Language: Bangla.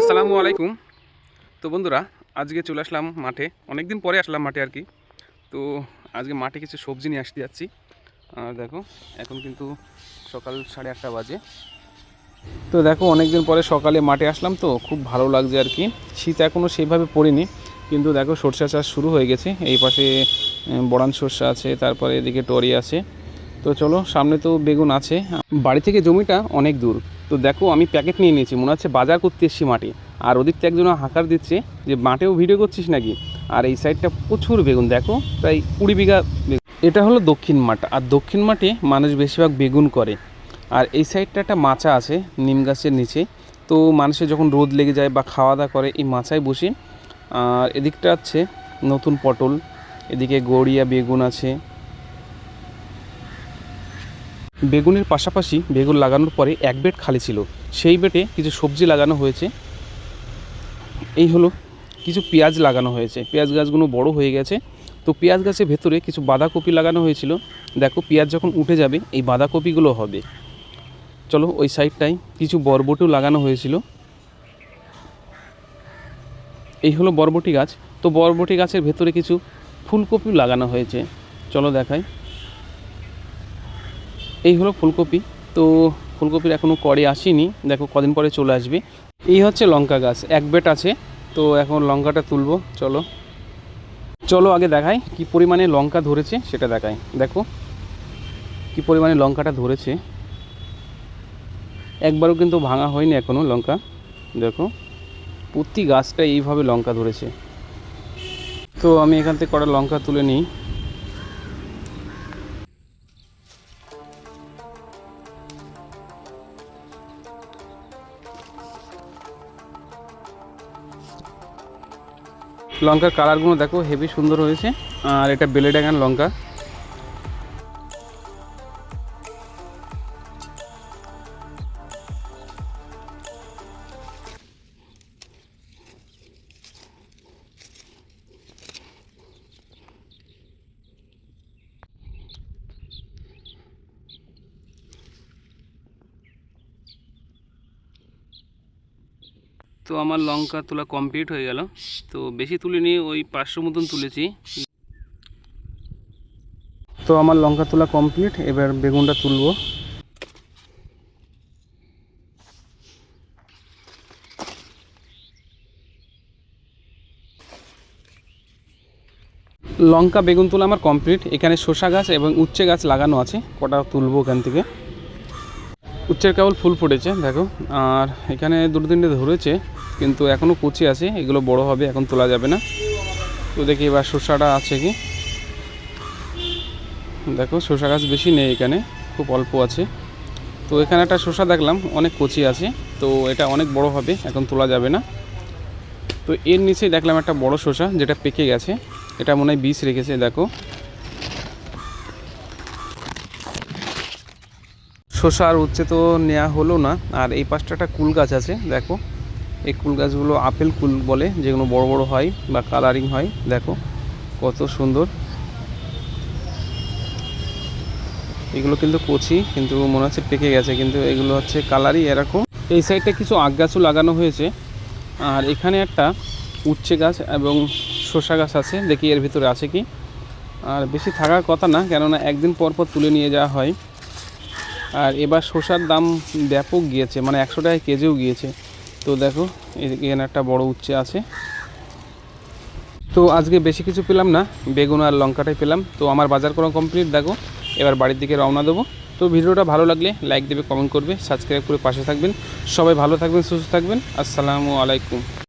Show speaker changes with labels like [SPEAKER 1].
[SPEAKER 1] আসসালামু আলাইকুম। তো বন্ধুরা, আজকে চলে আসলাম মাঠে। অনেক দিন পরে আসলাম মাঠে আর কি। তো আজকে মাঠে কিছু সবজি নিয়ে আসতে যাচ্ছি। আর দেখো, এখন কিন্তু সকাল 8:30 বাজে। তো দেখো, অনেক দিন পরে সকালে মাঠে আসলাম, তো খুব ভালো লাগছে আর কি। শীত এখনও সেইভাবে পড়েনি, কিন্তু দেখো সরষা চাষ শুরু হয়ে গেছে। এই পাশে বড়ান সরষা আছে, তারপরে এদিকে টরি আছে। তো চলো, সামনে তো বেগুন আছে। বাড়ি থেকে জমিটা অনেক দূর। তো দেখো, আমি প্যাকেট নিয়ে নিয়েছি, মনে হচ্ছে বাজার করতে এসেছি মাঠে। আর ওদিক থেকে একজন হাঁকার দিচ্ছে যে মাঠেও ভিডিও করছিস নাকি। আর এই সাইডটা প্রচুর বেগুন, দেখো প্রায় 20 বিঘা বেগুন। এটা হলো দক্ষিণ মাঠ, আর দক্ষিণ মাঠে মানুষ বেশিরভাগ বেগুন করে। আর এই সাইডটা একটা মাচা আছে নিম গাছের নিচে। তো মানুষের যখন রোদ লেগে যায় বা খাওয়া দাওয়া করে এই মাচায় বসে। আর এদিকটা আছে নতুন পটল, এদিকে গড়িয়া বেগুন আছে। বেগুনের পাশাপাশি বেগুন লাগানোর পরে এক বেড খালি ছিল, সেই বেডে কিছু সবজি লাগানো হয়েছে। এই হলো কিছু পেঁয়াজ লাগানো হয়েছে, পেঁয়াজ গাছগুলো বড় হয়ে গেছে। তো পেঁয়াজ গাছের ভেতরে কিছু বাঁধাকপি লাগানো হয়েছিল। দেখো, পেঁয়াজ যখন উঠে যাবে এই বাঁধাকপিগুলো হবে। চলো, ওই সাইডটায় কিছু বরবটিও লাগানো হয়েছিল। এই হলো বরবটি গাছ। তো বরবটি গাছের ভেতরে কিছু ফুলকপিও লাগানো হয়েছে, চলো দেখাই। এই হলো ফুলকপি। তো ফুলকপির এখনও কড়ে আসেনি, দেখো কদিন পরে চলে আসবে। এই হচ্ছে লঙ্কা গাছ, এক বেট আছে। তো এখন লঙ্কাটা তুলবো, চলো চলো আগে দেখাই কি পরিমাণে লঙ্কা ধরেছে সেটা দেখাই। দেখো কি পরিমাণে লঙ্কাটা ধরেছে, একবারও কিন্তু ভাঙা হয়নি এখনও লঙ্কা। দেখো প্রতি গাছটা এইভাবে লঙ্কা ধরেছে। তো আমি এখান থেকে কটা লঙ্কা তুলে নিই। লঙ্কার কালারগুলো দেখো হেভি সুন্দর হয়েছে। আর এটা বেলেডাঙ্গার লঙ্কা। তো আমার লঙ্কা তোলা কমপ্লিট হয়ে গেল। তো বেশি তুলিনি, ওই 500 মতন তুলেছি। তো আমার লঙ্কা তোলা কমপ্লিট, এবার বেগুনটা তুলবো। লঙ্কা বেগুন তোলা আমার কমপ্লিট। এখানে শসা গাছ এবং উচ্ছে গাছ লাগানো আছে, কটা তুলবো এখান থেকে। উচ্ছের কেবল ফুল ফুটেছে দেখো। আর এখানে দুটো তিনটে ধরেছে, কিন্তু এখনও কচি আছে, এগুলো বড় হবে, এখন তোলা যাবে না। তো দেখি এবার শসাটা আছে কি। দেখো শসা গাছ বেশি নেই এখানে, খুব অল্প আছে। তো এখানে একটা শসা দেখলাম অনেক কচি আছে, তো এটা অনেক বড় হবে, এখন তোলা যাবে না। তো এর নিচেই দেখলাম একটা বড় শসা যেটা পেকে গেছে, এটা মনে হয় বীজ রেখেছে। দেখো শসা আর উচ্ছে তো নেওয়া হলো না। আর এই পাশটা একটা কুল গাছ আছে, দেখো এই কুল গাছগুলো আপেল কুল বলে, যেগুলো বড় বড় হয় বা কালারিং হয়। দেখো কত সুন্দর। এগুলো কিন্তু কচি, কিন্তু মনে হচ্ছে পেকে গেছে, কিন্তু এগুলো হচ্ছে কালারই এরকম। এই সাইডটা কিছু আখ গাছও লাগানো হয়েছে। আর এখানে একটা উচ্ছে গাছ এবং শসা গাছ আছে, দেখি এর ভিতরে আছে কি। আর বেশি থাকার কথা না, কেননা একদিন পর পর তুলে নিয়ে যাওয়া হয়। আর এবার শসার দাম ব্যাপক গিয়েছে, মানে 100 টাকা কেজিও গিয়েছে। তো দেখো এখানে একটা বড় উচ্ছে আছে। তো আজকে বেশি কিছু পেলাম না, বেগুন আর লঙ্কাটাই পেলাম। তো আমার বাজার করা কমপ্লিট। দেখো এবার বাড়ির দিকে রওনা দেবো। তো ভিডিওটা ভালো লাগলে লাইক দেবে, কমেন্ট করবে, সাবস্ক্রাইব করে পাশে থাকবেন। সবাই ভালো থাকবেন, সুস্থ থাকবেন। আসসালামু আলাইকুম।